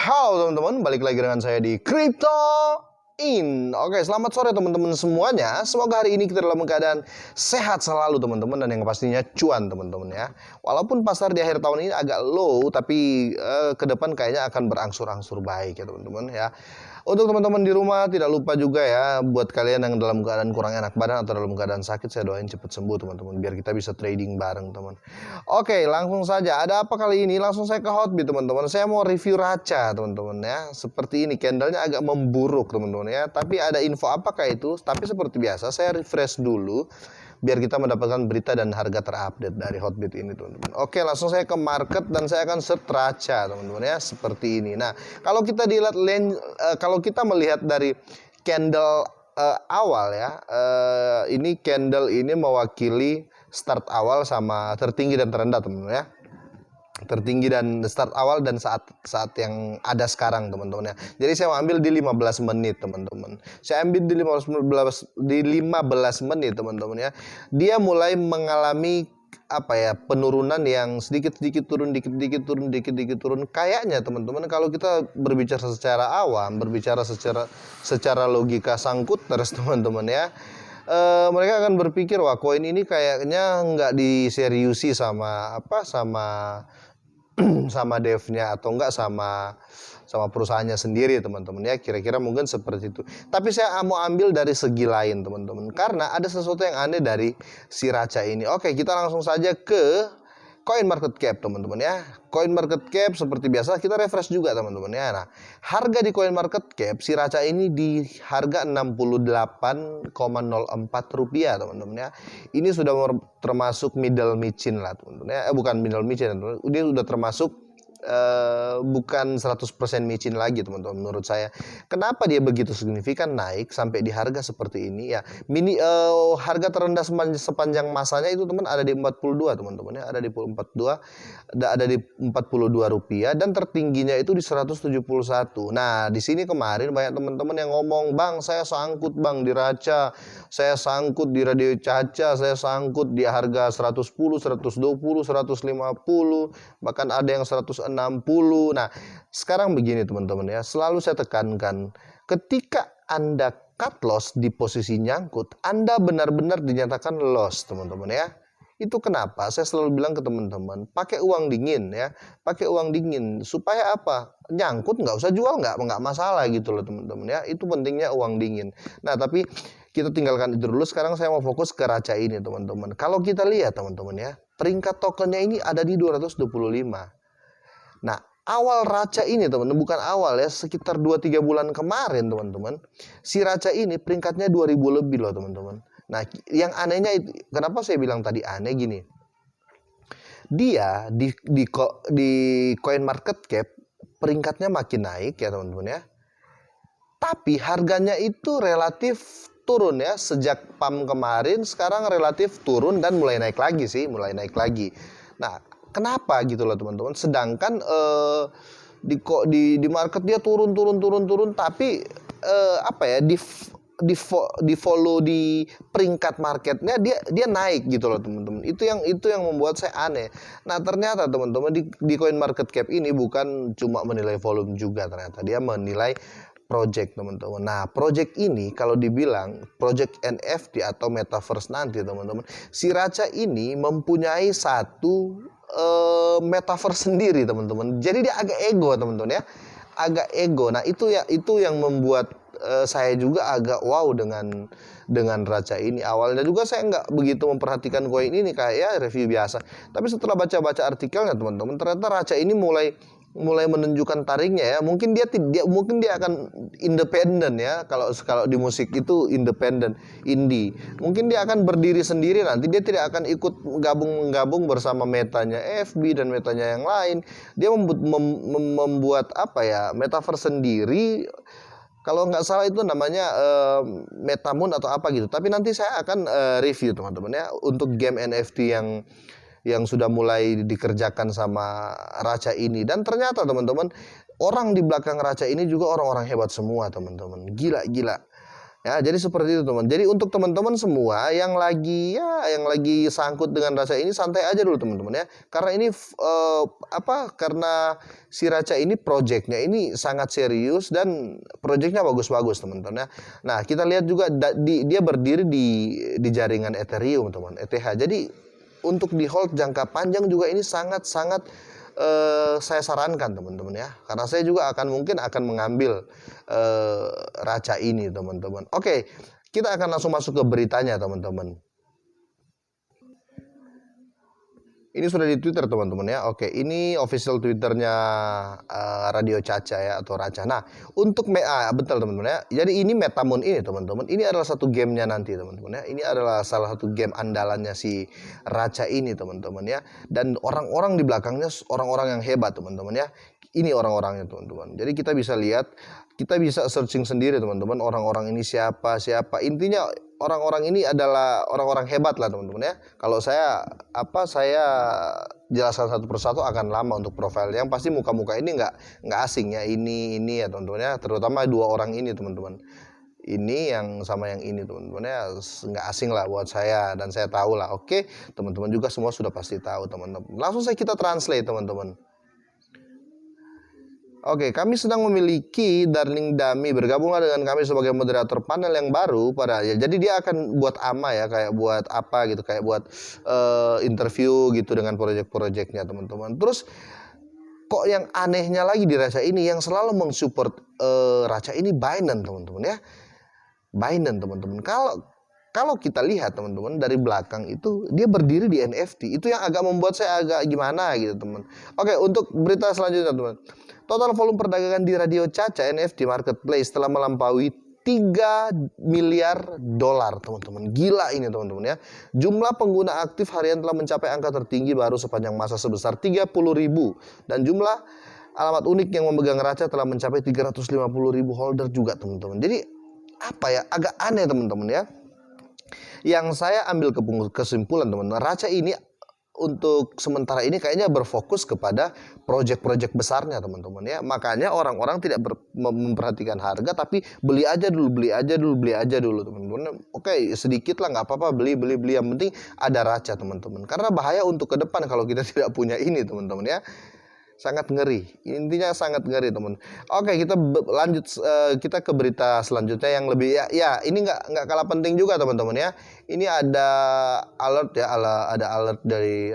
Halo teman-teman, balik lagi dengan saya di Crypto In. Oke, selamat sore teman-teman semuanya. Semoga hari ini kita dalam keadaan sehat selalu teman-teman, dan yang pastinya cuan teman-teman ya. Walaupun pasar di akhir tahun ini agak low, tapi ke depan kayaknya akan berangsur-angsur baik ya teman-teman ya. Untuk teman-teman di rumah, tidak lupa juga ya, buat kalian yang dalam keadaan kurang enak badan atau dalam keadaan sakit, saya doain cepat sembuh teman-teman, biar kita bisa trading bareng teman. Oke, langsung saja. Ada apa kali ini? Langsung saya ke Hotbit teman-teman. Saya mau review Racha teman-teman ya. Seperti ini, candlenya agak memburuk teman-teman ya. Tapi ada info apakah itu? Tapi seperti biasa, saya refresh dulu biar kita mendapatkan berita dan harga terupdate dari Hotbit ini teman-teman. Oke, langsung saya ke market dan saya akan search Racha teman-teman ya, seperti ini. Nah, kalau kita dilihat kalau kita melihat dari candle awal ya, ini candle ini mewakili start awal sama tertinggi dan terendah teman-teman ya. Tertinggi dan start awal dan saat yang ada sekarang teman-teman ya. Jadi saya ambil di 15 menit teman-teman. Saya ambil di 15 menit teman-teman ya. Dia mulai mengalami penurunan yang sedikit-sedikit turun, dikit-dikit turun, dikit-dikit turun. Kayaknya teman-teman, kalau kita berbicara secara awam, berbicara secara logika sangkut terus teman-teman ya, mereka akan berpikir wah koin ini kayaknya nggak diseriusi sama sama devnya atau enggak sama perusahaannya sendiri teman-teman ya, kira-kira mungkin seperti itu. Tapi saya mau ambil dari segi lain teman-teman, karena ada sesuatu yang aneh dari si Racha ini. Oke, kita langsung saja ke Coin Market Cap teman-teman ya. Coin Market Cap seperti biasa kita refresh juga teman-teman ya. Nah, harga di Coin Market Cap si Racha ini di harga 68,04 rupiah teman-teman ya. Ini sudah termasuk middle micin lah teman-teman ya. Bukan middle micin teman-teman. Ini sudah termasuk bukan 100% micin lagi teman-teman menurut saya. Kenapa dia begitu signifikan naik sampai di harga seperti ini ya? Harga terendah sepanjang masanya itu teman ada di 42 teman-teman ya, ada di 42, ada di 42 rupiah, dan tertingginya itu di 171. Nah, di sini kemarin banyak teman-teman yang ngomong, "Bang, saya sangkut Bang di Racha, saya sangkut di Radio Caca, saya sangkut di harga 110, 120, 150, bahkan ada yang 160. Nah, sekarang begini teman-teman ya, selalu saya tekankan, ketika Anda cut loss di posisi nyangkut, Anda benar-benar dinyatakan loss teman-teman ya. Itu kenapa saya selalu bilang ke teman-teman, pakai uang dingin ya, pakai uang dingin supaya apa? Nyangkut nggak usah jual, nggak masalah gitu loh teman-teman ya. Itu pentingnya uang dingin. Nah, tapi kita tinggalkan itu dulu. Sekarang saya mau fokus ke Racha ini teman-teman. Kalau kita lihat teman-teman ya, peringkat tokennya ini ada di 225. Nah, awal Racha ini teman-teman, bukan awal ya, sekitar 2-3 bulan kemarin teman-teman, si Racha ini peringkatnya 2000 lebih loh teman-teman. Nah, yang anehnya itu, kenapa saya bilang tadi aneh gini, dia di Coin Market Cap peringkatnya makin naik ya teman-teman ya, tapi harganya itu relatif turun ya, sejak PAM kemarin sekarang relatif turun dan mulai naik lagi sih, mulai naik lagi. Nah, kenapa gitu loh teman-teman? Sedangkan di market dia turun, tapi di follow di peringkat marketnya dia naik gitu loh teman-teman. Itu yang membuat saya aneh. Nah, ternyata teman-teman di Coin Market Cap ini bukan cuma menilai volume juga, ternyata dia menilai project teman-teman. Nah, project ini kalau dibilang project NFT atau metaverse nanti teman-teman, si Racha ini mempunyai satu metaverse sendiri teman-teman. Jadi dia agak ego teman-teman ya, agak ego. Nah, itu yang membuat saya juga agak wow dengan Racha ini. Awalnya juga saya nggak begitu memperhatikan koin ini, kayak ya review biasa. Tapi setelah baca-baca artikelnya teman-teman, ternyata Racha ini mulai menunjukkan taringnya ya. Mungkin dia akan independen ya. Kalau di musik itu independen, indie. Mungkin dia akan berdiri sendiri nanti. Dia tidak akan ikut gabung bersama metanya FB dan metanya yang lain. Dia membuat metaverse sendiri. Kalau nggak salah itu namanya Metamoon atau apa gitu. Tapi nanti saya akan review teman-teman ya untuk game NFT yang sudah mulai dikerjakan sama Racha ini. Dan ternyata teman-teman, orang di belakang Racha ini juga orang-orang hebat semua teman-teman. Gila. Ya, jadi seperti itu teman. Jadi untuk teman-teman semua yang lagi sangkut dengan Raca ini santai aja dulu teman-teman ya. Karena ini karena si Raca ini projectnya ini sangat serius dan projectnya bagus-bagus teman-teman ya. Nah, kita lihat juga dia berdiri di jaringan Ethereum teman, ETH. Jadi untuk di hold jangka panjang juga ini sangat-sangat saya sarankan teman-teman ya, karena saya juga mungkin akan mengambil Raca ini teman-teman. Oke, kita akan langsung masuk ke beritanya teman-teman. Ini sudah di Twitter teman-teman ya. Oke, ini official Twitternya Radio Caca ya atau Raca. Nah, untuk betul teman-teman ya. Jadi ini Metamoon ini teman-teman. Ini adalah satu gamenya nanti teman-teman ya. Ini adalah salah satu game andalannya si Raca ini teman-teman ya. Dan orang-orang di belakangnya orang-orang yang hebat teman-teman ya. Ini orang-orangnya teman-teman. Jadi kita bisa lihat, kita bisa searching sendiri teman-teman. Orang-orang ini siapa. Intinya orang-orang ini adalah orang-orang hebat lah teman-teman ya. Kalau saya jelaskan satu persatu akan lama untuk profil. Yang pasti muka-muka ini nggak asing ya. Ini ya teman-teman ya. Terutama dua orang ini teman-teman. Ini yang sama yang ini teman-teman ya, nggak asing lah buat saya dan saya tahu lah. Oke, teman-teman juga semua sudah pasti tahu teman-teman. Langsung kita translate teman-teman. Oke, kami sedang memiliki Darling Dami. Bergabunglah dengan kami sebagai moderator panel yang baru jadi dia akan buat ya, kayak buat apa gitu, kayak buat interview gitu dengan proyek-proyeknya teman-teman. Terus kok yang anehnya lagi di Raca ini yang selalu mensupport Raca ini Binance teman-teman ya. Binance teman-teman. Kalau kita lihat teman-teman dari belakang itu dia berdiri di NFT. Itu yang agak membuat saya agak gimana gitu teman. Oke, untuk berita selanjutnya teman. Total volume perdagangan di Radio Caca NFT Marketplace telah melampaui 3 miliar dolar teman-teman. Gila ini teman-teman ya. Jumlah pengguna aktif harian telah mencapai angka tertinggi baru sepanjang masa sebesar 30.000. Dan jumlah alamat unik yang memegang Raca telah mencapai 350.000 holder juga teman-teman. Jadi agak aneh teman-teman ya. Yang saya ambil kesimpulan teman-teman, Raca ini untuk sementara ini kayaknya berfokus kepada proyek-proyek besarnya teman-teman ya. Makanya orang-orang tidak memperhatikan harga tapi beli aja dulu teman-teman. Oke, sedikit lah nggak apa-apa, beli yang penting ada Raca teman-teman. Karena bahaya untuk ke depan kalau kita tidak punya ini teman-teman ya. Sangat ngeri, intinya sangat ngeri teman. Oke, kita lanjut kita ke berita selanjutnya yang lebih ya ini nggak kalah penting juga teman-teman ya. Ini ada alert ya,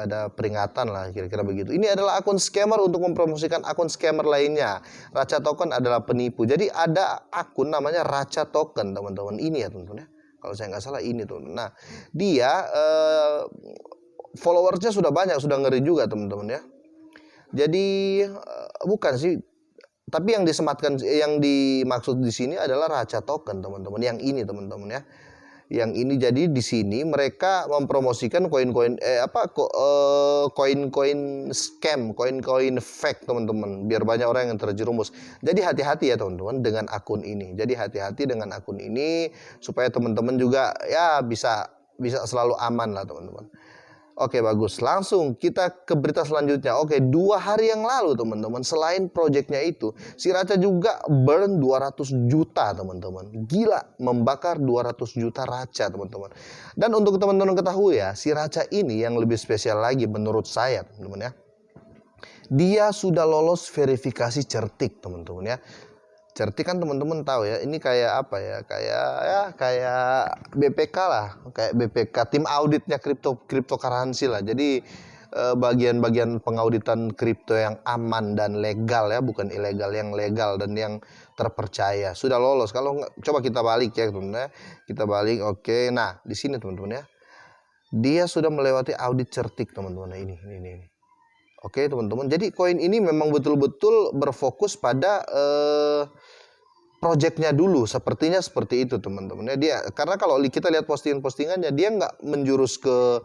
ada peringatan lah kira-kira begitu. Ini adalah akun scammer untuk mempromosikan akun scammer lainnya. Raca Token adalah penipu. Jadi ada akun namanya Raca Token teman-teman. Ini ya teman-teman ya. Kalau saya nggak salah ini tuh. Nah, dia followersnya sudah banyak, sudah ngeri juga teman-teman ya. Jadi bukan sih, tapi yang dimaksud di sini adalah Raca Token teman-teman. Yang ini teman-teman ya. Yang ini jadi di sini mereka mempromosikan koin-koin koin-koin scam, koin-koin fake teman-teman. Biar banyak orang yang terjerumus. Jadi hati-hati ya teman-teman dengan akun ini. Jadi hati-hati dengan akun ini supaya teman-teman juga ya bisa selalu aman lah teman-teman. Oke, bagus. Langsung kita ke berita selanjutnya. Oke, 2 hari yang lalu teman-teman, selain proyeknya itu, si Raca juga burn 200 juta teman-teman. Gila, membakar 200 juta Raca teman-teman. Dan untuk teman-teman ketahui ya, si Raca ini yang lebih spesial lagi menurut saya teman-teman ya. Dia sudah lolos verifikasi certik teman-teman ya. Certik kan teman-teman tahu ya, ini kayak apa ya? Kayak BPK lah, kayak BPK, tim auditnya cryptocurrency lah. Jadi bagian-bagian pengauditan kripto yang aman dan legal ya, bukan ilegal, yang legal dan yang terpercaya. Sudah lolos. Kalau coba kita balik ya teman-teman ya. Kita balik. Oke. Nah, di sini teman-teman ya. Dia sudah melewati audit certik teman-teman. Nah, ini. Oke teman-teman, jadi koin ini memang betul-betul berfokus pada projectnya dulu, sepertinya seperti itu teman-teman ya. Dia karena kalau kita lihat postingan-postingannya dia nggak menjurus ke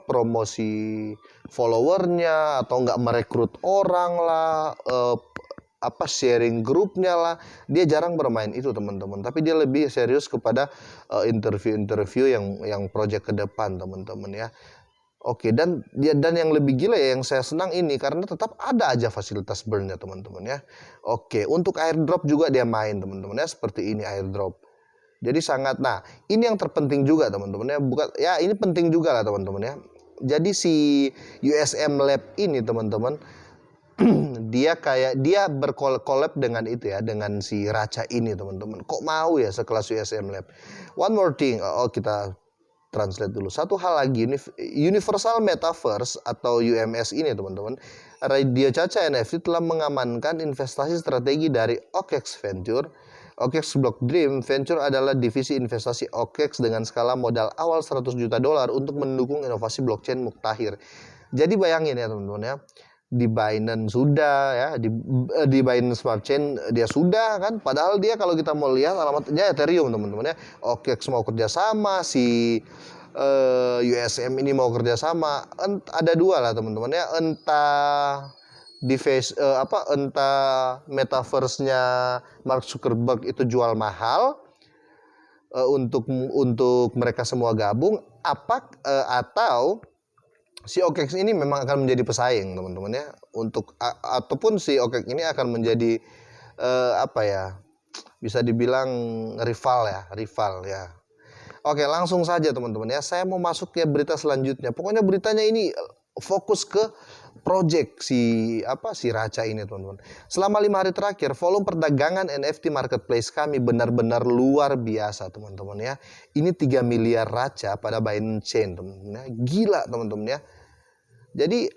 promosi followernya atau nggak merekrut orang lah, sharing grupnya lah. Dia jarang bermain itu teman-teman, tapi dia lebih serius kepada interview yang project ke depan teman-teman ya. Oke, dan yang lebih gila ya, yang saya senang ini karena tetap ada aja fasilitas burn-nya teman-teman ya. Oke, untuk airdrop juga dia main teman-teman ya, seperti ini airdrop. Jadi sangat, nah ini yang terpenting juga teman-teman ya, bukan ya, ini penting juga lah teman-teman ya. Jadi si USM Lab ini teman-teman, dia berkolab dengan itu ya, dengan si Raca ini teman-teman. Kok mau ya sekelas USM Lab. One more thing, kita translate dulu. Satu hal lagi, Universal Metaverse atau UMS ini teman-teman, Radio Caca NFT telah mengamankan investasi strategi dari OKX Venture. OKX Block Dream Venture adalah divisi investasi OKX dengan skala modal awal 100 juta dolar untuk mendukung inovasi blockchain Muktahir. Jadi bayangin ya teman-teman ya, di Binance sudah ya, di Binance Smart Chain dia sudah kan, padahal dia kalau kita mau lihat alamatnya Ethereum teman-teman ya. OKX mau kerjasama, si USM ini mau kerjasama, ada dua lah teman-teman ya, entah entah metaverse-nya Mark Zuckerberg itu jual mahal untuk mereka semua gabung, atau si OKX ini memang akan menjadi pesaing teman-teman ya, ataupun si OKX ini akan menjadi bisa dibilang rival ya. Oke, langsung saja teman-teman ya, saya mau masuk ke berita selanjutnya. Pokoknya beritanya ini fokus ke project si Raca ini teman-teman. Selama 5 hari terakhir, volume perdagangan NFT marketplace kami benar-benar luar biasa teman-teman ya. Ini 3 miliar Raca pada Binance Chain teman-teman ya. Gila teman-teman ya. Jadi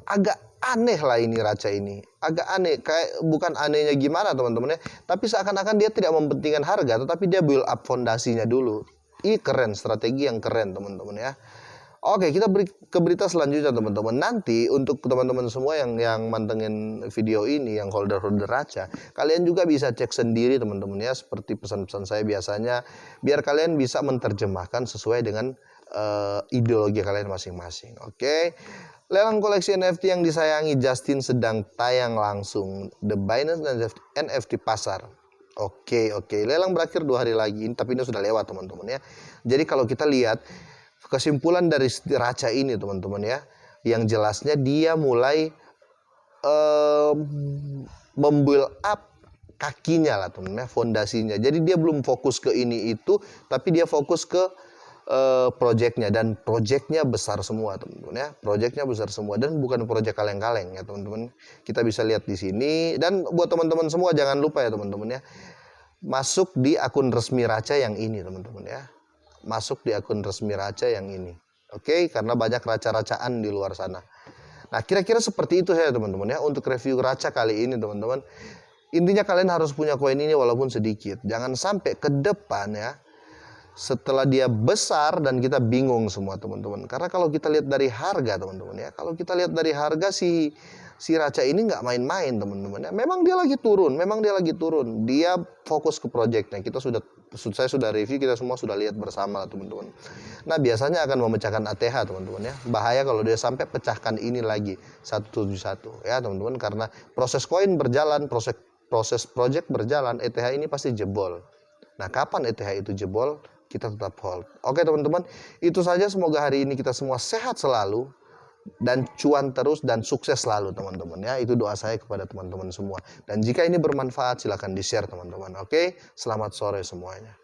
agak aneh lah ini Raca ini. Agak aneh, kayak bukan anehnya gimana teman-teman ya, tapi seakan-akan dia tidak mementingkan harga, tetapi dia build up fondasinya dulu. Ini keren, strategi yang keren teman-teman ya. Oke, kita beri ke berita selanjutnya teman-teman. Nanti untuk teman-teman semua yang mantengin video ini, yang holder-holder Raca, kalian juga bisa cek sendiri teman-teman ya, seperti pesan-pesan saya biasanya, biar kalian bisa menerjemahkan sesuai dengan ideologi kalian masing-masing. Oke. Lelang koleksi NFT yang disayangi Justin sedang tayang langsung. The Binance NFT Pasar. Oke. Lelang berakhir 2 hari lagi, tapi ini sudah lewat teman-teman ya. Jadi kalau kita lihat kesimpulan dari Raca ini teman-teman ya, yang jelasnya dia mulai membuild up kakinya lah teman-teman ya, fondasinya. Jadi dia belum fokus ke ini itu, tapi dia fokus ke projectnya, dan projectnya besar semua teman-teman ya. Projectnya besar semua dan bukan project kaleng-kaleng ya teman-teman. Kita bisa lihat di sini, dan buat teman-teman semua jangan lupa ya teman-teman ya, masuk di akun resmi Raca yang ini teman-teman ya. Masuk di akun resmi Raca yang ini. Oke, karena banyak raca-racaan di luar sana. Nah, kira-kira seperti itu saya teman-teman ya untuk review Raca kali ini teman-teman. Intinya kalian harus punya koin ini walaupun sedikit. Jangan sampai ke depan ya, setelah dia besar dan kita bingung semua teman-teman. Karena kalau kita lihat dari harga teman-teman ya, kalau kita lihat dari harga si Raca ini nggak main-main teman-teman ya. Memang dia lagi turun. Dia fokus ke projectnya. Saya sudah review, kita semua sudah lihat bersama teman-teman. Nah, biasanya akan memecahkan ATH teman-teman ya. Bahaya kalau dia sampai pecahkan ini lagi 171 ya teman-teman, karena proses koin berjalan, proses project berjalan, ETH ini pasti jebol. Nah, kapan ETH itu jebol? Kita tetap hold. Oke teman-teman, itu saja. Semoga hari ini kita semua sehat selalu dan cuan terus dan sukses selalu teman-teman ya. Itu doa saya kepada teman-teman semua. Dan jika ini bermanfaat silahkan di-share teman-teman. Oke, selamat sore semuanya.